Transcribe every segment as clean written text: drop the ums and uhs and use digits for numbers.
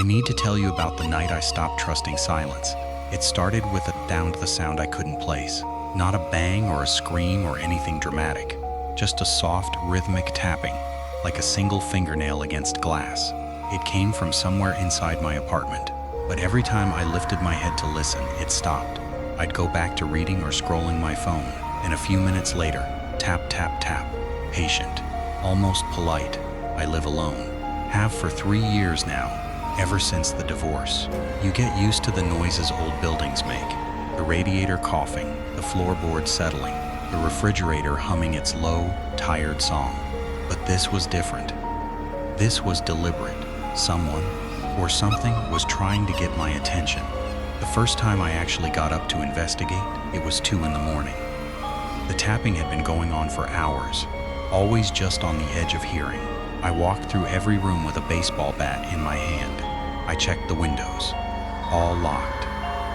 I need to tell you about the night I stopped trusting silence. It started with a down to the sound I couldn't place. Not a bang or a scream or anything dramatic. Just a soft, rhythmic tapping, like a single fingernail against glass. It came from somewhere inside my apartment, but every time I lifted my head to listen, it stopped. I'd go back to reading or scrolling my phone, and a few minutes later, tap, tap, tap. Patient, almost polite. I live alone. Have for 3 years now. Ever since the divorce. You get used to the noises old buildings make. The radiator coughing, the floorboard settling, the refrigerator humming its low, tired song. But this was different. This was deliberate. Someone, or something, was trying to get my attention. The first time I actually got up to investigate, it was 2 in the morning. The tapping had been going on for hours, always just on the edge of hearing. I walked through every room with a baseball bat in my hand. I checked the windows, all locked.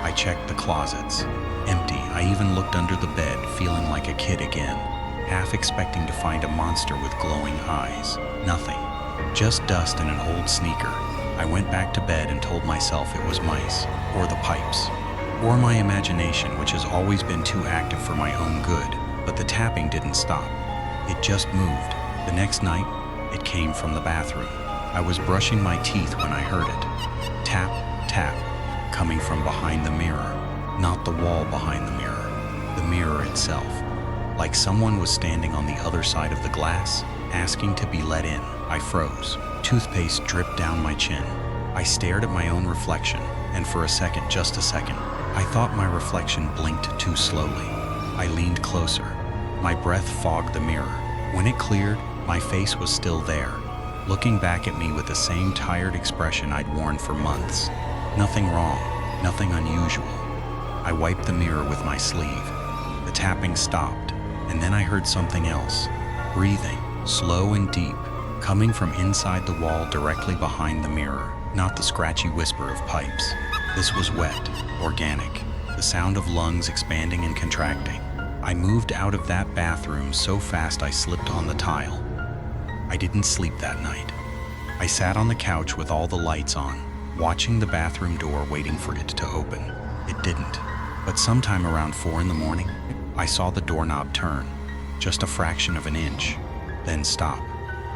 I checked the closets, empty. I even looked under the bed, feeling like a kid again, half expecting to find a monster with glowing eyes. Nothing, just dust and an old sneaker. I went back to bed and told myself it was mice, or the pipes, or my imagination, which has always been too active for my own good. But the tapping didn't stop. It just moved. The next night, it came from the bathroom. I was brushing my teeth when I heard it. Tap, tap, coming from behind the mirror. Not the wall behind the mirror itself. Like someone was standing on the other side of the glass, asking to be let in. I froze. Toothpaste dripped down my chin. I stared at my own reflection, and for a second, just a second, I thought my reflection blinked too slowly. I leaned closer. My breath fogged the mirror. When it cleared, my face was still there, looking back at me with the same tired expression I'd worn for months. Nothing wrong, nothing unusual. I wiped the mirror with my sleeve. The tapping stopped, and then I heard something else. Breathing, slow and deep, coming from inside the wall directly behind the mirror, not the scratchy whisper of pipes. This was wet, organic, the sound of lungs expanding and contracting. I moved out of that bathroom so fast I slipped on the tile. I didn't sleep that night. I sat on the couch with all the lights on, watching the bathroom door, waiting for it to open. It didn't. But sometime around 4 in the morning, I saw the doorknob turn, just a fraction of an inch, then stop,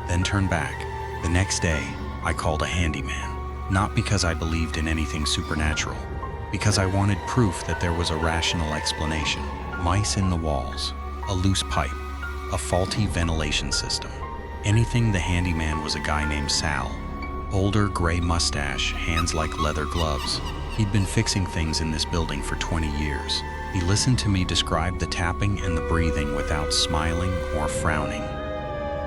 then turn back. The next day, I called a handyman, not because I believed in anything supernatural, because I wanted proof that there was a rational explanation. Mice in the walls, a loose pipe, a faulty ventilation system. Anything. The handyman was a guy named Sal. Older, gray mustache, hands like leather gloves. He'd been fixing things in this building for 20 years. He listened to me describe the tapping and the breathing without smiling or frowning.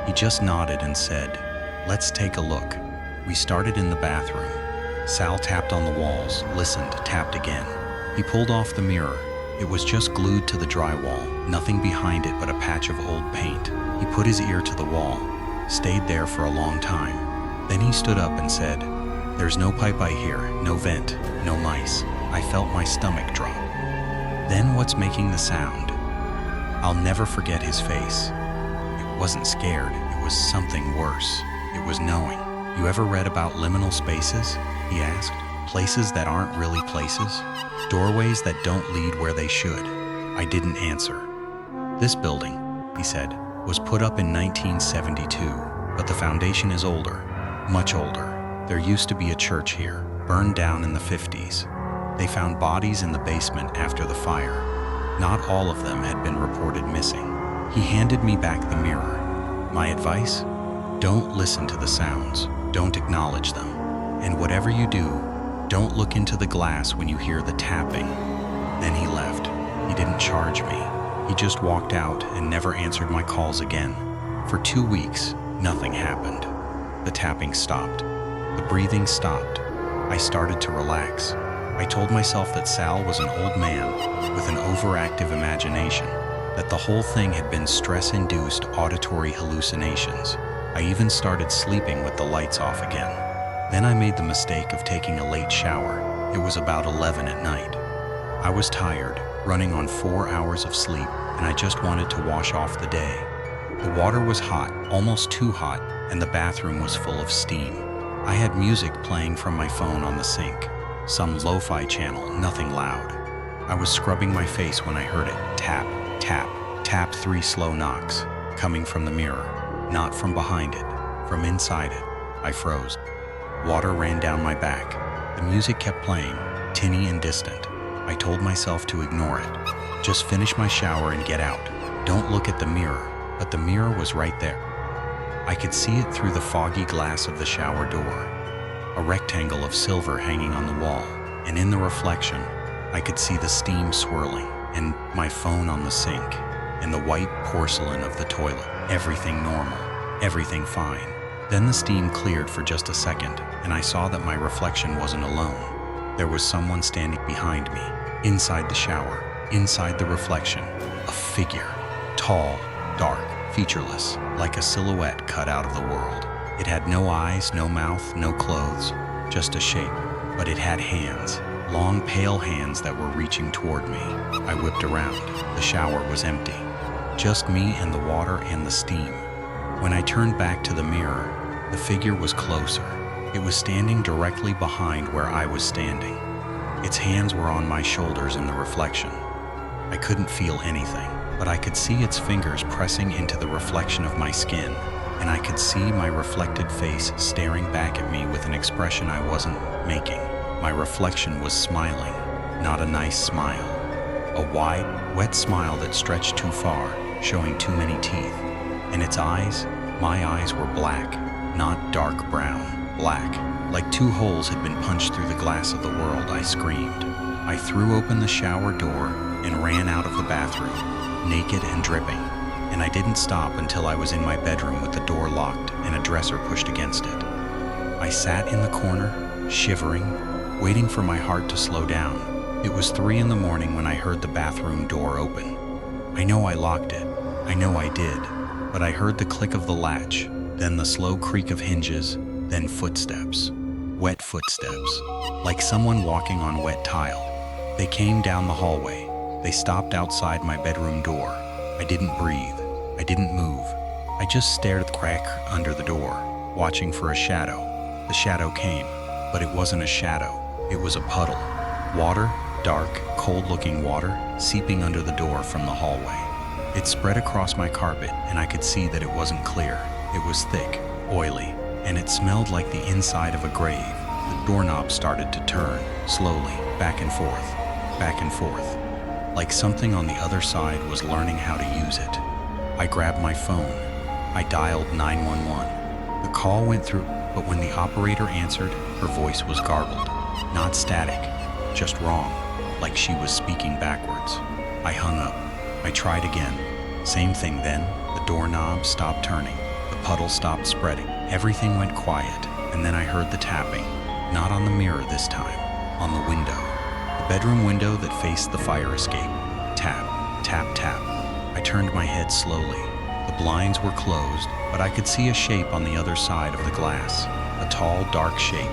He just nodded and said, "Let's take a look." We started in the bathroom. Sal tapped on the walls, listened, tapped again. He pulled off the mirror. It was just glued to the drywall, nothing behind it but a patch of old paint. He put his ear to the wall, stayed there for a long time. Then he stood up and said, "There's no pipe I hear, no vent, no mice." I felt my stomach drop. Then what's making the sound? I'll never forget his face. It wasn't scared, it was something worse. It was knowing. "You ever read about liminal spaces?" he asked. "Places that aren't really places? Doorways that don't lead where they should?" I didn't answer. "This building," he said, "was put up in 1972, but the foundation is older, much older. There used to be a church here, burned down in the 50s. They found bodies in the basement after the fire. Not all of them had been reported missing." He handed me back the mirror. "My advice? Don't listen to the sounds, don't acknowledge them. And whatever you do, don't look into the glass when you hear the tapping." Then he left. He didn't charge me. He just walked out and never answered my calls again. For 2 weeks, nothing happened. The tapping stopped. The breathing stopped. I started to relax. I told myself that Sal was an old man with an overactive imagination, that the whole thing had been stress-induced auditory hallucinations. I even started sleeping with the lights off again. Then I made the mistake of taking a late shower. It was about 11 at night. I was tired, running on 4 hours of sleep, and I just wanted to wash off the day. The water was hot, almost too hot, and the bathroom was full of steam. I had music playing from my phone on the sink. Some lo-fi channel, nothing loud. I was scrubbing my face when I heard it. Tap, tap, tap, 3 slow knocks, coming from the mirror, not from behind it, from inside it. I froze. Water ran down my back. The music kept playing, tinny and distant. I told myself to ignore it. Just finish my shower and get out. Don't look at the mirror. But the mirror was right there. I could see it through the foggy glass of the shower door. A rectangle of silver hanging on the wall, and in the reflection, I could see the steam swirling, and my phone on the sink, and the white porcelain of the toilet. Everything normal, everything fine. Then the steam cleared for just a second, and I saw that my reflection wasn't alone. There was someone standing behind me, inside the shower, inside the reflection. A figure, tall, dark, featureless, like a silhouette cut out of the world. It had no eyes, no mouth, no clothes, just a shape. But it had hands, long pale hands that were reaching toward me. I whipped around. The shower was empty. Just me and the water and the steam. When I turned back to the mirror, the figure was closer. It was standing directly behind where I was standing. Its hands were on my shoulders in the reflection. I couldn't feel anything, but I could see its fingers pressing into the reflection of my skin, and I could see my reflected face staring back at me with an expression I wasn't making. My reflection was smiling, not a nice smile. A wide, wet smile that stretched too far, showing too many teeth. And its eyes, my eyes were black, not dark brown, black. Like 2 holes had been punched through the glass of the world. I screamed. I threw open the shower door and ran out of the bathroom, naked and dripping. And I didn't stop until I was in my bedroom with the door locked and a dresser pushed against it. I sat in the corner, shivering, waiting for my heart to slow down. It was 3 in the morning when I heard the bathroom door open. I know I locked it. I know I did. But I heard the click of the latch, then the slow creak of hinges, then footsteps. Wet footsteps, like someone walking on wet tile. They came down the hallway. They stopped outside my bedroom door. I didn't breathe. I didn't move. I just stared at the crack under the door, watching for a shadow. The shadow came, but it wasn't a shadow. It was a puddle. Water, dark, cold-looking water, seeping under the door from the hallway. It spread across my carpet, and I could see that it wasn't clear. It was thick, oily, and it smelled like the inside of a grave. The doorknob started to turn, slowly, back and forth, like something on the other side was learning how to use it. I grabbed my phone. I dialed 911. The call went through, but when the operator answered, her voice was garbled. Not static, just wrong, like she was speaking backwards. I hung up. I tried again. Same thing then. The doorknob stopped turning. The puddle stopped spreading. Everything went quiet, and then I heard the tapping. Not on the mirror this time, on the window. The bedroom window that faced the fire escape. Tap, tap, tap. I turned my head slowly. The blinds were closed, but I could see a shape on the other side of the glass. A tall, dark shape,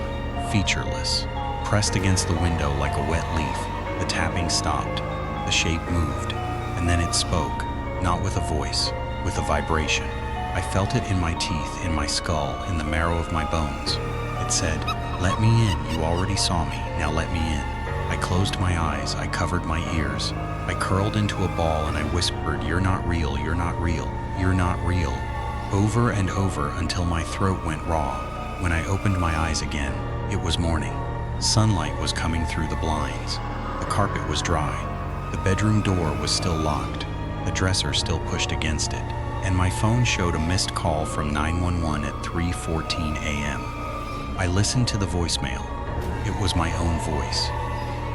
featureless, pressed against the window like a wet leaf. The tapping stopped. The shape moved, and then it spoke, not with a voice, with a vibration. I felt it in my teeth, in my skull, in the marrow of my bones. It said, "Let me in, you already saw me, now let me in." I closed my eyes, I covered my ears. I curled into a ball and I whispered, "You're not real, you're not real, you're not real," over and over until my throat went raw. When I opened my eyes again, it was morning. Sunlight was coming through the blinds. The carpet was dry. The bedroom door was still locked. The dresser still pushed against it. And my phone showed a missed call from 911 at 3:14 a.m. I listened to the voicemail. It was my own voice.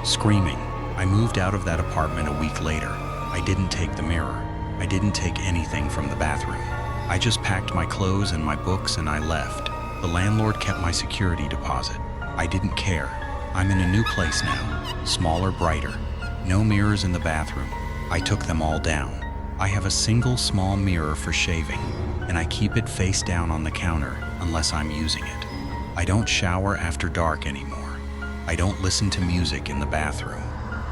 Screaming. I moved out of that apartment a week later. I didn't take the mirror. I didn't take anything from the bathroom. I just packed my clothes and my books and I left. The landlord kept my security deposit. I didn't care. I'm in a new place now. Smaller, brighter. No mirrors in the bathroom. I took them all down. I have a single small mirror for shaving, and I keep it face down on the counter unless I'm using it. I don't shower after dark anymore. I don't listen to music in the bathroom.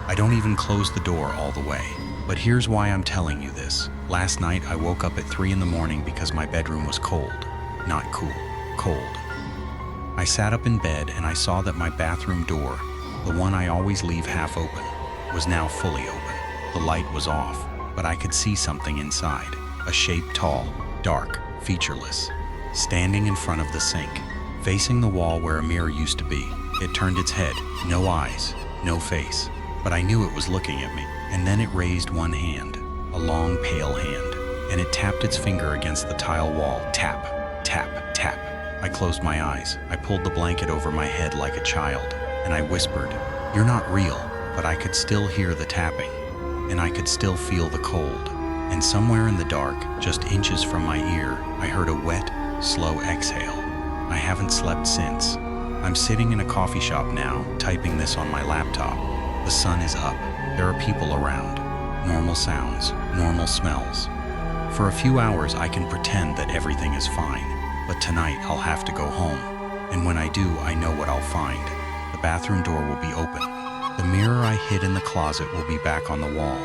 I don't even close the door all the way. But here's why I'm telling you this. Last night I woke up at 3 in the morning because my bedroom was cold. Not cool. Cold. I sat up in bed and I saw that my bathroom door, the one I always leave half open, was now fully open. The light was off, but I could see something inside. A shape tall, dark, featureless, standing in front of the sink, facing the wall where a mirror used to be. It turned its head, no eyes, no face, but I knew it was looking at me. And then it raised one hand, a long, pale hand, and it tapped its finger against the tile wall. Tap, tap, tap. I closed my eyes. I pulled the blanket over my head like a child, and I whispered, "You're not real," but I could still hear the tapping, and I could still feel the cold. And somewhere in the dark, just inches from my ear, I heard a wet, slow exhale. I haven't slept since. I'm sitting in a coffee shop now, typing this on my laptop. The sun is up. There are people around. Normal sounds, normal smells. For a few hours, I can pretend that everything is fine. But tonight, I'll have to go home. And when I do, I know what I'll find. The bathroom door will be open. The mirror I hid in the closet will be back on the wall.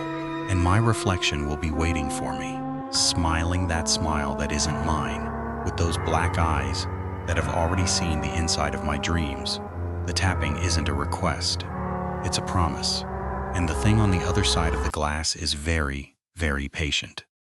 And my reflection will be waiting for me, smiling that smile that isn't mine, with those black eyes that have already seen the inside of my dreams. The tapping isn't a request. It's a promise. And the thing on the other side of the glass is very, very patient.